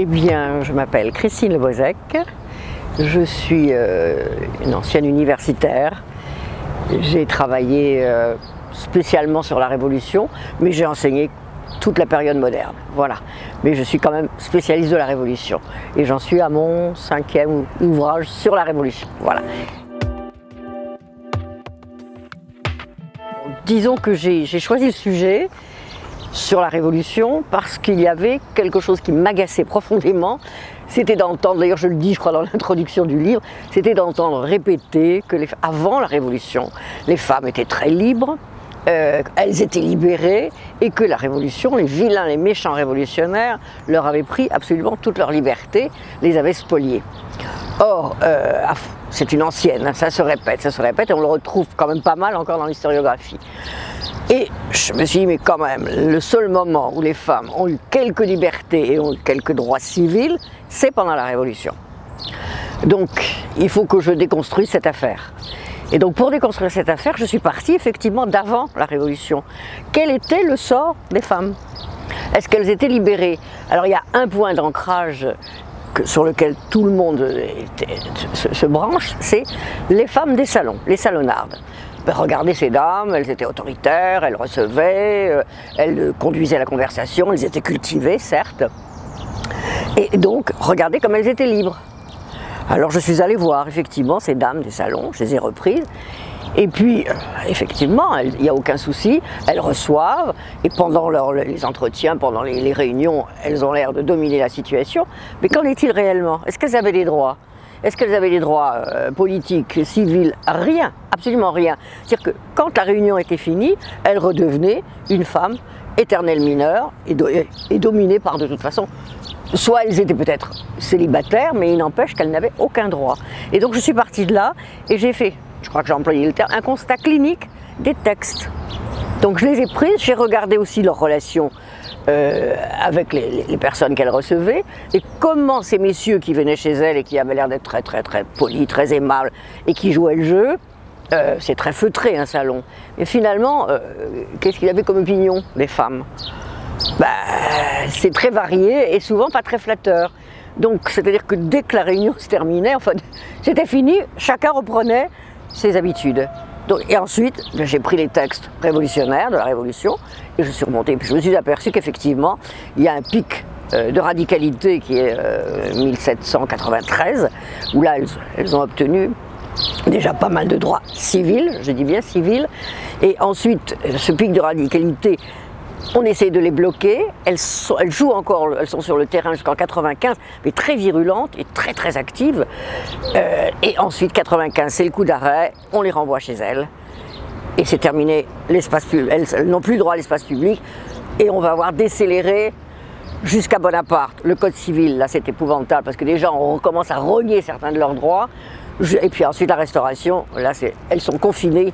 Eh bien, je m'appelle Christine Lebozec, je suis une ancienne universitaire. J'ai travaillé spécialement sur la Révolution, mais j'ai enseigné toute la période moderne, voilà. Mais je suis quand même spécialiste de la Révolution et j'en suis à mon 5e ouvrage sur la Révolution, voilà. Disons que j'ai choisi le sujet sur la Révolution parce qu'il y avait quelque chose qui m'agaçait profondément, c'était d'entendre, d'ailleurs je le dis je crois dans l'introduction du livre, c'était d'entendre répéter que avant la Révolution, les femmes étaient très libres, elles étaient libérées et que la Révolution, les vilains, les méchants révolutionnaires leur avaient pris absolument toute leur liberté, les avaient spoliées. Or, c'est une ancienne, hein, ça se répète et on le retrouve quand même pas mal encore dans l'historiographie. Et je me suis dit, mais quand même, le seul moment où les femmes ont eu quelques libertés et ont eu quelques droits civils, c'est pendant la Révolution. Donc, il faut que je déconstruise cette affaire. Et donc, pour déconstruire cette affaire, je suis partie effectivement d'avant la Révolution. Quel était le sort des femmes? Est-ce qu'elles étaient libérées? Alors, il y a un point d'ancrage sur lequel tout le monde se branche, c'est les femmes des salons, les salonnardes. Regardez ces dames, elles étaient autoritaires, elles recevaient, elles conduisaient la conversation, elles étaient cultivées, certes. Et donc, regardez comme elles étaient libres. Alors je suis allée voir effectivement ces dames des salons, je les ai reprises. Et puis, effectivement, il n'y a aucun souci, elles reçoivent, et pendant les entretiens, pendant les réunions, elles ont l'air de dominer la situation. Mais qu'en est-il réellement? Est-ce qu'elles avaient des droits? Est-ce qu'elles avaient des droits politiques, civils? Rien, absolument rien. C'est-à-dire que quand la réunion était finie, elles redevenaient une femme éternelle mineure et dominée par, de toute façon, soit elles étaient peut-être célibataires, mais il n'empêche qu'elles n'avaient aucun droit. Et donc je suis partie de là et j'ai fait, je crois que j'ai employé le terme, un constat clinique des textes. Donc je les ai prises, j'ai regardé aussi leurs relations avec les personnes qu'elles recevaient et comment ces messieurs qui venaient chez elles et qui avaient l'air d'être très polis, très aimables et qui jouaient le jeu, c'est très feutré un salon. Et finalement, qu'est-ce qu'il avait comme opinion des femmes? C'est très varié et souvent pas très flatteur. Donc c'est-à-dire que dès que la réunion se terminait, enfin c'était fini, chacun reprenait ses habitudes. Donc, et ensuite, j'ai pris les textes révolutionnaires de la Révolution et je suis remontée. Puis je me suis aperçu qu'effectivement, il y a un pic de radicalité qui est 1793, où là, elles ont obtenu déjà pas mal de droits civils, je dis bien civils. Et ensuite, ce pic de radicalité, on essaie de les bloquer, elles jouent encore, elles sont sur le terrain jusqu'en 95, mais très virulentes et très actives. Et ensuite, 95, c'est le coup d'arrêt, on les renvoie chez elles. Et c'est terminé, l'espace public, elles n'ont plus droit à l'espace public. Et on va avoir décéléré jusqu'à Bonaparte. Le code civil, là c'est épouvantable, parce que déjà on commence à renier certains de leurs droits. Et puis ensuite la Restauration, là elles sont confinées.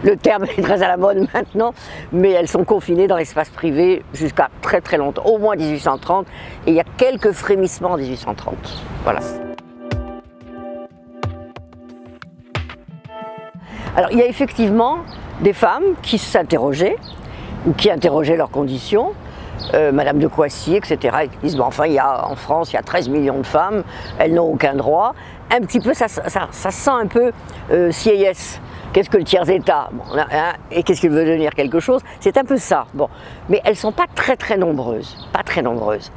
Le terme est très à la mode maintenant, mais elles sont confinées dans l'espace privé jusqu'à très longtemps, au moins 1830, et il y a quelques frémissements en 1830. Voilà. Alors il y a effectivement des femmes qui s'interrogeaient, ou qui interrogeaient leurs conditions, Madame de Coissy, etc., et qui disent, enfin, en France, il y a 13 millions de femmes, elles n'ont aucun droit. Un petit peu, ça sent un peu Sieyès. Qu'est-ce que le tiers-État? Bon, hein, et qu'est-ce qu'il veut devenir quelque chose? C'est un peu ça. Bon. Mais elles ne sont pas très nombreuses. Pas très nombreuses.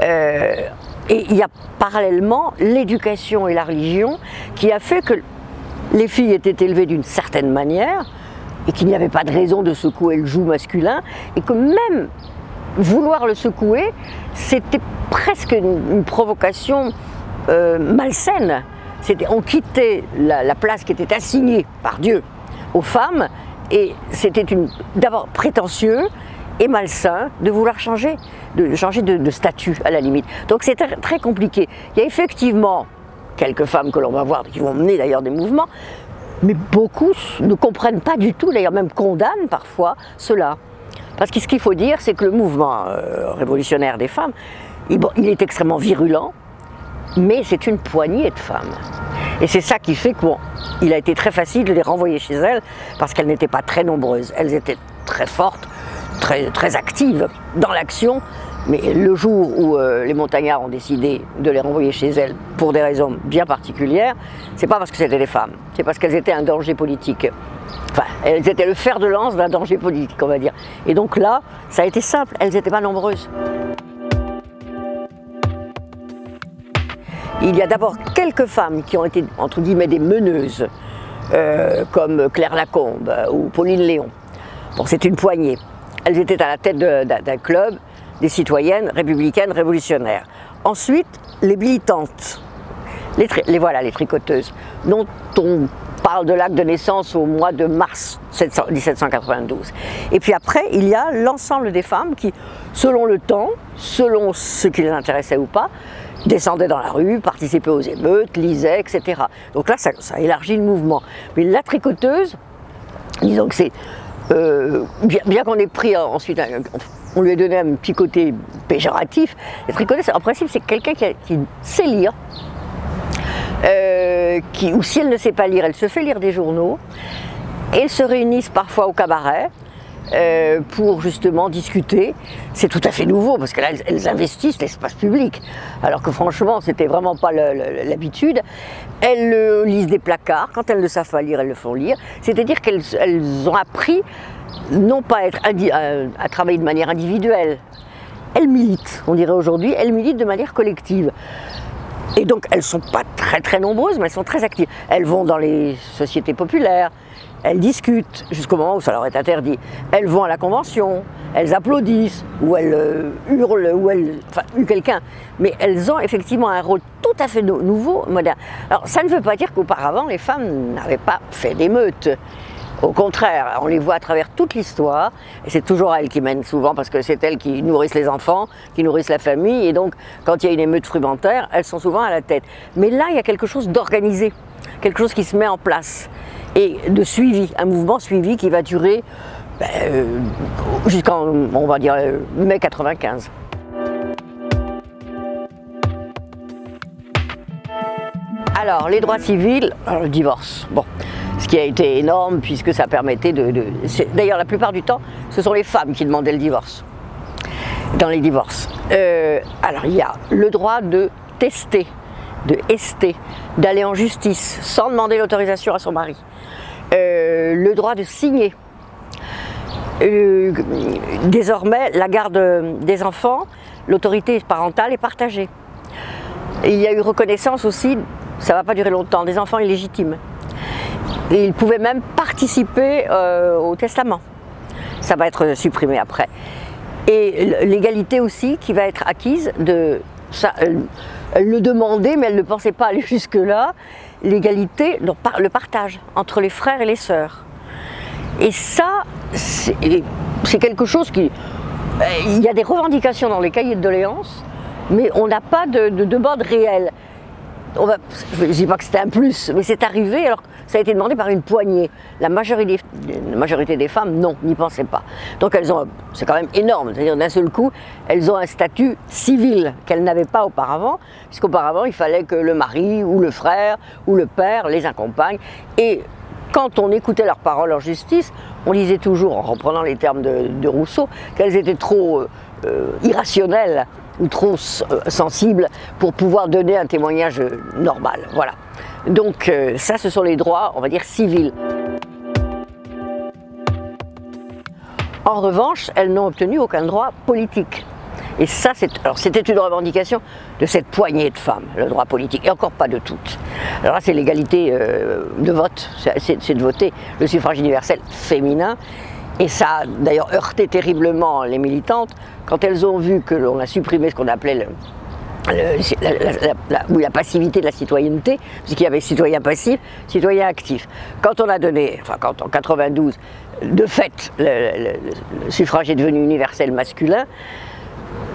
Et il y a parallèlement l'éducation et la religion qui a fait que les filles étaient élevées d'une certaine manière et qu'il n'y avait pas de raison de secouer le joug masculin et que même vouloir le secouer, c'était presque une provocation malsaine. On quittait la place qui était assignée par Dieu aux femmes et c'était d'abord prétentieux et malsain de vouloir changer de statut à la limite. Donc c'est très compliqué. Il y a effectivement quelques femmes que l'on va voir qui vont mener d'ailleurs des mouvements, mais beaucoup ne comprennent pas du tout, d'ailleurs même condamnent parfois cela. Parce que ce qu'il faut dire, c'est que le mouvement révolutionnaire des femmes, il est extrêmement virulent, mais c'est une poignée de femmes. Et c'est ça qui fait qu'il a été très facile de les renvoyer chez elles, parce qu'elles n'étaient pas très nombreuses. Elles étaient très fortes, très actives dans l'action, Mais le jour où les montagnards ont décidé de les renvoyer chez elles pour des raisons bien particulières, c'est pas parce que c'était des femmes, c'est parce qu'elles étaient un danger politique. Enfin, elles étaient le fer de lance d'un danger politique, on va dire. Et donc là, ça a été simple, elles n'étaient pas nombreuses. Il y a d'abord quelques femmes qui ont été, entre guillemets, des meneuses, comme Claire Lacombe ou Pauline Léon. Bon, c'est une poignée. Elles étaient à la tête d'un club, des citoyennes républicaines révolutionnaires. Ensuite, les militantes, voilà, les tricoteuses, dont on parle de l'acte de naissance au mois de mars 1792. Et puis après, il y a l'ensemble des femmes qui, selon le temps, selon ce qui les intéressait ou pas, descendaient dans la rue, participaient aux émeutes, lisaient, etc. Donc là, ça élargit le mouvement. Mais la tricoteuse, disons que c'est... bien qu'on ait pris ensuite, on lui a donné un petit côté péjoratif, la tricoteuse, en principe, c'est quelqu'un qui sait lire, ou si elle ne sait pas lire, elle se fait lire des journaux, et elles se réunissent parfois au cabaret, pour justement discuter. C'est tout à fait nouveau parce que là elles investissent l'espace public alors que franchement c'était vraiment pas l'habitude. Elles lisent des placards, quand elles ne savent pas lire elles le font lire, c'est-à-dire qu'elles ont appris non pas à travailler de manière individuelle, elles militent, on dirait aujourd'hui, elles militent de manière collective. Et donc elles ne sont pas très nombreuses mais elles sont très actives. Elles vont dans les sociétés populaires, elles discutent jusqu'au moment où ça leur est interdit. Elles vont à la convention, elles applaudissent, ou elles hurlent, ou elles huent quelqu'un. Mais elles ont effectivement un rôle tout à fait nouveau, moderne. Alors ça ne veut pas dire qu'auparavant les femmes n'avaient pas fait d'émeutes. Au contraire, on les voit à travers toute l'histoire, et c'est toujours elles qui mènent souvent, parce que c'est elles qui nourrissent les enfants, qui nourrissent la famille, et donc quand il y a une émeute frumentaire, elles sont souvent à la tête. Mais là, il y a quelque chose d'organisé, quelque chose qui se met en place, et de suivi, un mouvement suivi qui va durer jusqu'en, on va dire, mai 95. Alors, les droits civils, le divorce, bon, ce qui a été énorme puisque ça permettait d'ailleurs, la plupart du temps, ce sont les femmes qui demandaient le divorce, dans les divorces. Alors, il y a le droit de tester, de ester, d'aller en justice sans demander l'autorisation à son mari. Le droit de signer. Désormais, la garde des enfants, l'autorité parentale est partagée. Il y a eu reconnaissance aussi, ça ne va pas durer longtemps, des enfants illégitimes. Et ils pouvaient même participer au testament. Ça va être supprimé après. Et l'égalité aussi qui va être acquise de ça. Elle le demandait, mais elle ne pensait pas aller jusque-là. L'égalité, le partage entre les frères et les sœurs. Et ça, c'est quelque chose qui... Il y a des revendications dans les cahiers de doléances, mais on n'a pas de demande réelle. Je ne dis pas que c'était un plus, mais c'est arrivé alors que ça a été demandé par une poignée. La majorité des femmes, non, n'y pensaient pas. Donc c'est quand même énorme, c'est-à-dire d'un seul coup, elles ont un statut civil qu'elles n'avaient pas auparavant, puisqu'auparavant il fallait que le mari ou le frère ou le père les accompagne. Et quand on écoutait leurs paroles en justice, on lisait toujours, en reprenant les termes de Rousseau, qu'elles étaient trop irrationnelles ou trop sensibles pour pouvoir donner un témoignage normal. Voilà. Donc ça, ce sont les droits, on va dire, civils. En revanche, elles n'ont obtenu aucun droit politique. Et ça, c'était une revendication de cette poignée de femmes, le droit politique, et encore pas de toutes. Alors là, c'est l'égalité de vote, c'est de voter le suffrage universel féminin. Et ça a d'ailleurs heurté terriblement les militantes quand elles ont vu que l'on a supprimé ce qu'on appelait la passivité de la citoyenneté, puisqu'il y avait citoyen passif, citoyen actif. Quand on a donné, enfin quand en 92, de fait, le suffrage est devenu universel masculin,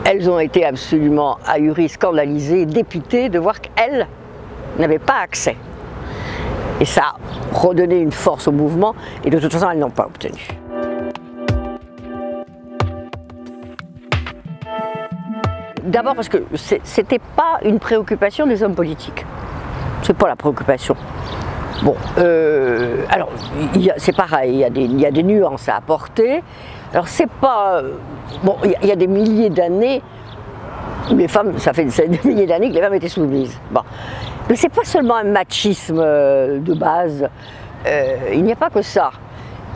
elles ont été absolument ahuries, scandalisées, dépitées de voir qu'elles n'avaient pas accès. Et ça a redonné une force au mouvement, et de toute façon, elles n'ont pas obtenu. D'abord parce que c'était pas une préoccupation des hommes politiques. C'est pas la préoccupation. Bon, alors c'est pareil, il y a des nuances à apporter. Alors c'est pas... Bon, il y a des milliers d'années les femmes, ça fait des milliers d'années que les femmes étaient soumises. Bon. Mais c'est pas seulement un machisme de base, il n'y a pas que ça.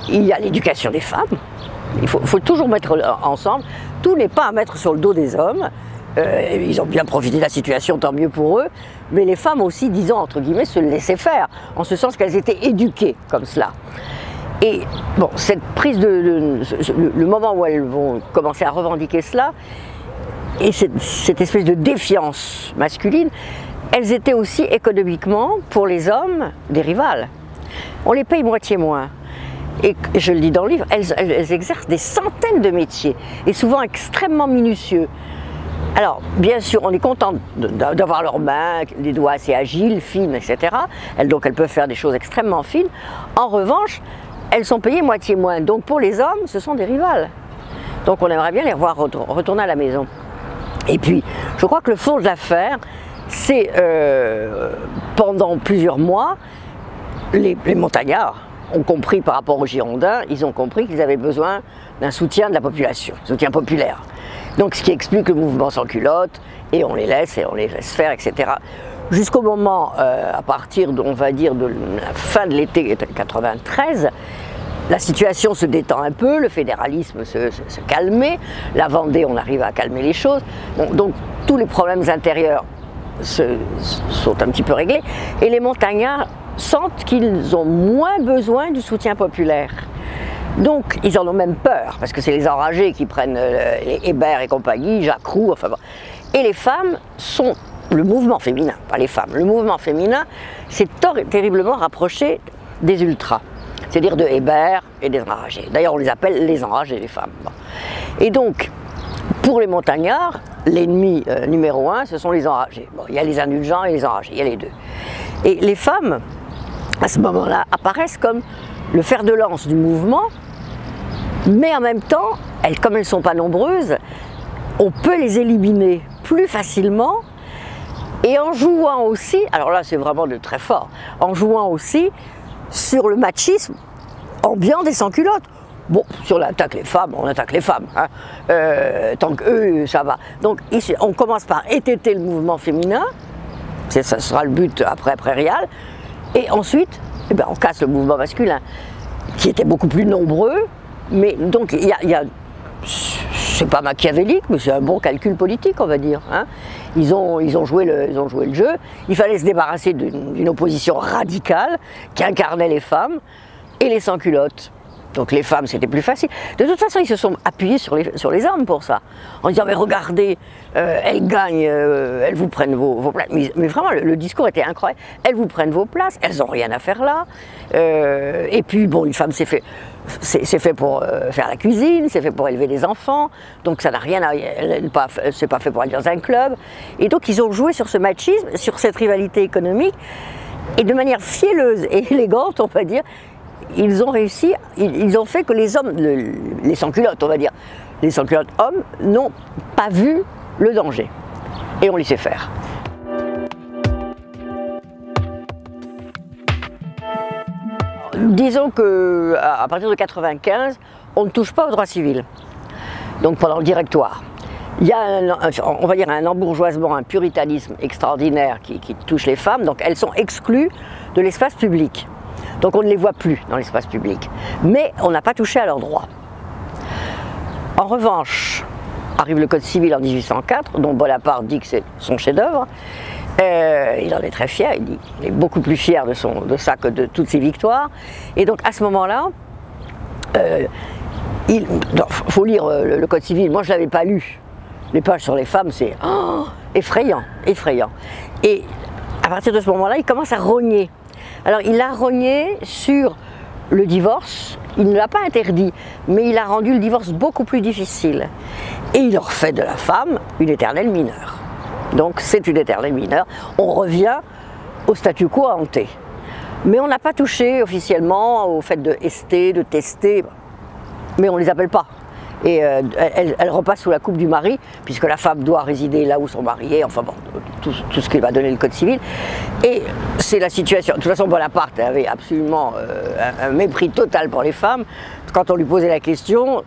Il y a l'éducation des femmes, il faut toujours mettre ensemble, tout n'est pas à mettre sur le dos des hommes. Ils ont bien profité de la situation, tant mieux pour eux, mais les femmes aussi, disons entre guillemets, se laissaient faire, en ce sens qu'elles étaient éduquées comme cela. Et bon, cette prise le moment où elles vont commencer à revendiquer cela, et cette espèce de défiance masculine, elles étaient aussi économiquement, pour les hommes, des rivales. On les paye moitié moins. Et je le dis dans le livre, elles exercent des centaines de métiers, et souvent extrêmement minutieux. Alors, bien sûr, on est content d'avoir leurs mains, des doigts assez agiles, fines, etc. Donc elles peuvent faire des choses extrêmement fines. En revanche, elles sont payées moitié moins. Donc pour les hommes, ce sont des rivales. Donc on aimerait bien les revoir retourner à la maison. Et puis, je crois que le fond de l'affaire, c'est pendant plusieurs mois, les montagnards ont compris par rapport aux Girondins, ils ont compris qu'ils avaient besoin d'un soutien de la population, soutien populaire. Donc ce qui explique le mouvement sans culotte, et on les laisse faire, etc. Jusqu'au moment, à partir, on va dire, de la fin de l'été 93, la situation se détend un peu, le fédéralisme se calmait, la Vendée, on arrive à calmer les choses, donc tous les problèmes intérieurs sont un petit peu réglés, et les montagnards sentent qu'ils ont moins besoin du soutien populaire. Donc ils en ont même peur, parce que c'est les enragés qui prennent Hébert et compagnie, Jacques Roux, enfin bon. Et les femmes sont le mouvement féminin, pas les femmes. Le mouvement féminin s'est terriblement rapproché des ultras, c'est-à-dire de Hébert et des enragés. D'ailleurs on les appelle les enragés, les femmes. Bon. Et donc, pour les montagnards, l'ennemi numéro un, ce sont les enragés. Bon, il y a les indulgents et les enragés, il y a les deux. Et les femmes, à ce moment-là, apparaissent comme le fer de lance du mouvement, mais en même temps, comme elles ne sont pas nombreuses, on peut les éliminer plus facilement, et en jouant aussi, alors là c'est vraiment de très fort, en jouant aussi sur le machisme ambiant des sans-culottes. Bon, si on attaque les femmes, on attaque les femmes, hein. Tant qu'eux, ça va. Donc ici, on commence par étêter le mouvement féminin, ça sera le but après Prairial, et ensuite, eh ben, on casse le mouvement masculin, qui était beaucoup plus nombreux, mais donc il y a c'est pas machiavélique, mais c'est un bon calcul politique, on va dire. Hein. Ils ont joué le jeu, il fallait se débarrasser d'une opposition radicale qui incarnait les femmes et les sans-culottes. Donc les femmes, c'était plus facile. De toute façon, ils se sont appuyés sur les hommes pour ça. En disant, mais regardez, elles gagnent, elles vous prennent vos places. Mais vraiment, le discours était incroyable. Elles vous prennent vos places, elles n'ont rien à faire là. Et puis, bon, une femme, c'est fait pour faire la cuisine, c'est fait pour élever des enfants. Donc ça n'a rien à... c'est pas fait pour aller dans un club. Et donc, ils ont joué sur ce machisme, sur cette rivalité économique. Et de manière fielleuse et élégante, on va dire, ils ont réussi, ils ont fait que les hommes, les sans-culottes, on va dire, les sans-culottes hommes, n'ont pas vu le danger. Et on laissait faire. Disons qu'à partir de 1995, on ne touche pas au droit civil, donc pendant le directoire. Il y a on va dire un embourgeoisement, un puritanisme extraordinaire qui touche les femmes, donc elles sont exclues de l'espace public. Donc on ne les voit plus dans l'espace public. Mais on n'a pas touché à leurs droits. En revanche, arrive le Code civil en 1804, dont Bonaparte dit que c'est son chef-d'œuvre. Il en est très fier, il est beaucoup plus fier de ça que de toutes ses victoires. Et donc à ce moment-là, il faut lire le Code civil. Moi je ne l'avais pas lu. Les pages sur les femmes, c'est effrayant, effrayant. Et à partir de ce moment-là, il commence à rogner. Alors il a rogné sur le divorce, il ne l'a pas interdit, mais il a rendu le divorce beaucoup plus difficile. Et il en fait de la femme une éternelle mineure. Donc c'est une éternelle mineure, on revient au statu quo ante. Mais on n'a pas touché officiellement au fait de ester, de tester, mais on ne les appelle pas. Et elle repasse sous la coupe du mari, puisque la femme doit résider là où son mari est, enfin bon, tout ce qui va donner le Code civil. Et c'est la situation. De toute façon, Bonaparte avait absolument un mépris total pour les femmes. Quand on lui posait la question,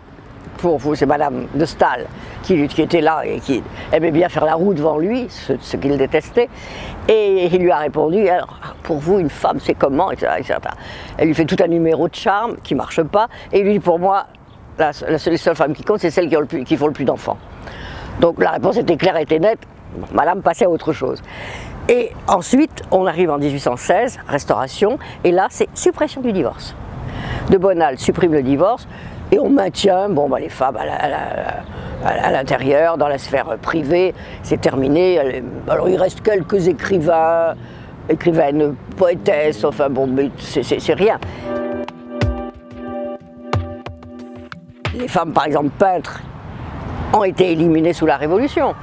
pour vous, c'est Madame de Staël qui était là et qui aimait bien faire la roue devant lui, ce qu'il détestait. Et il lui a répondu, alors pour vous une femme c'est comment, etc., etc. Elle lui fait tout un numéro de charme qui ne marche pas, et il lui dit pour moi, les seules femmes qui comptent, c'est celles qui font le plus d'enfants. Donc la réponse était claire et était nette, bon, Madame passait à autre chose. Et ensuite, on arrive en 1816, Restauration, et là c'est suppression du divorce. De Bonald supprime le divorce, et on maintient bon, bah, les femmes à l'intérieur, dans la sphère privée, c'est terminé. Alors il reste quelques écrivaines, poétesses, enfin bon, mais c'est rien. Les femmes, par exemple, peintres, ont été éliminées sous la Révolution.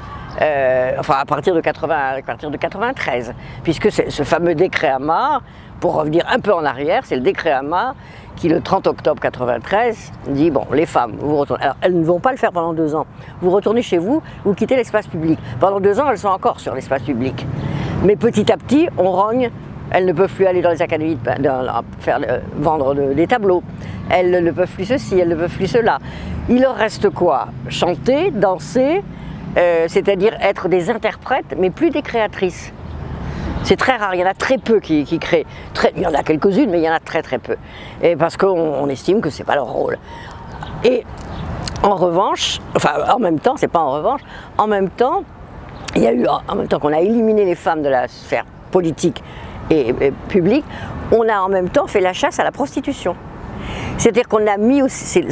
Enfin à partir de 93, puisque ce fameux décret Amar, pour revenir un peu en arrière, c'est le décret Amar qui le 30 octobre 93 dit bon les femmes vous retournez, alors elles ne vont pas le faire pendant 2 ans, vous retournez chez vous, vous quittez l'espace public. Pendant 2 ans elles sont encore sur l'espace public, mais petit à petit on rogne, elles ne peuvent plus aller dans les académies vendre des tableaux, elles ne peuvent plus ceci, elles ne peuvent plus cela. Il leur reste quoi? Chanter, danser, c'est-à-dire être des interprètes, mais plus des créatrices. C'est très rare, il y en a très peu qui créent. Il y en a quelques-unes, mais il y en a très peu. Et parce qu'on estime que ce n'est pas leur rôle. Et en revanche, enfin en même temps, c'est pas en revanche, en même temps, il y a eu, en même temps qu'on a éliminé les femmes de la sphère politique et publique, on a en même temps fait la chasse à la prostitution. C'est-à-dire qu'on a mis aussi,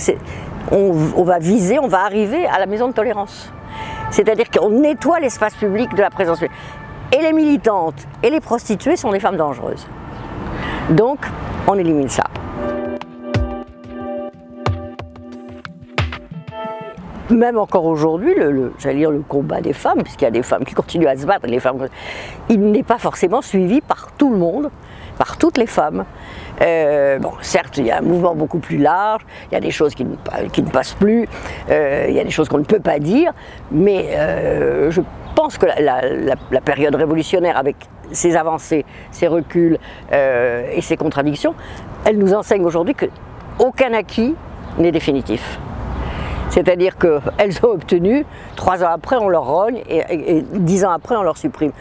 on va viser, on va arriver à la maison de tolérance. C'est-à-dire qu'on nettoie l'espace public de la présence publique. Et les militantes et les prostituées sont des femmes dangereuses. Donc, on élimine ça. Même encore aujourd'hui, j'allais dire le combat des femmes, puisqu'il y a des femmes qui continuent à se battre, il n'est pas forcément suivi par tout le monde, par toutes les femmes. Bon, certes, il y a un mouvement beaucoup plus large, il y a des choses qui ne passent plus, il y a des choses qu'on ne peut pas dire, mais je pense que la période révolutionnaire, avec ses avancées, ses reculs et ses contradictions, elle nous enseigne aujourd'hui qu'aucun acquis n'est définitif. C'est-à-dire qu'elles ont obtenu, 3 ans après on leur rogne et 10 ans après on leur supprime.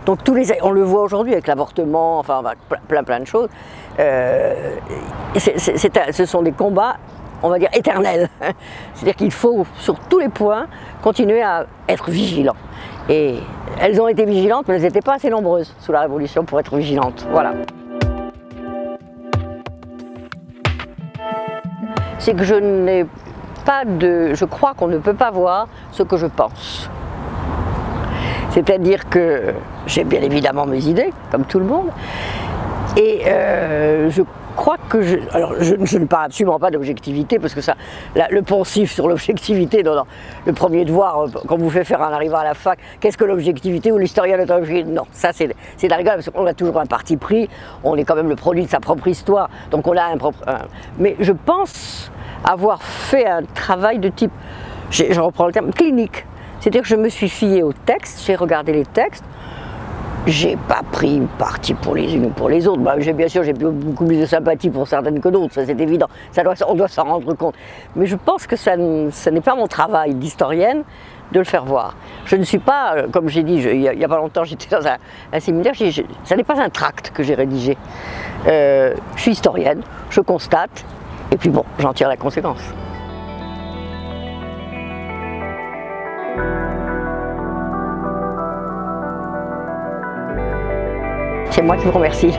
Donc on le voit aujourd'hui avec l'avortement, enfin plein de choses. Ce sont des combats, on va dire, éternels. C'est-à-dire qu'il faut, sur tous les points, continuer à être vigilant. Et elles ont été vigilantes, mais elles n'étaient pas assez nombreuses sous la Révolution pour être vigilantes. Voilà. C'est que je crois qu'on ne peut pas voir ce que je pense. C'est-à-dire que j'ai bien évidemment mes idées, comme tout le monde, et je crois que je ne parle absolument pas d'objectivité, parce que ça, le poncif sur l'objectivité, le premier devoir, quand vous fait faire en arrivant à la fac, qu'est-ce que l'objectivité ou l'historien est objectif? Non, ça c'est de la rigole, parce qu'on a toujours un parti pris, on est quand même le produit de sa propre histoire, donc on a un propre... mais je pense avoir fait un travail de type, je reprends le terme, clinique. C'est-à-dire que je me suis fiée aux textes, j'ai regardé les textes, j'ai pas pris parti pour les unes ou pour les autres. Bah, bien sûr, j'ai beaucoup plus de sympathie pour certaines que d'autres, ça c'est évident, on doit s'en rendre compte. Mais je pense que ce n'est pas mon travail d'historienne de le faire voir. Je ne suis pas, comme j'ai dit, il y a pas longtemps, j'étais dans un séminaire, ça n'est pas un tract que j'ai rédigé. Je suis historienne, je constate, et puis bon, j'en tire la conséquence. C'est moi qui vous remercie.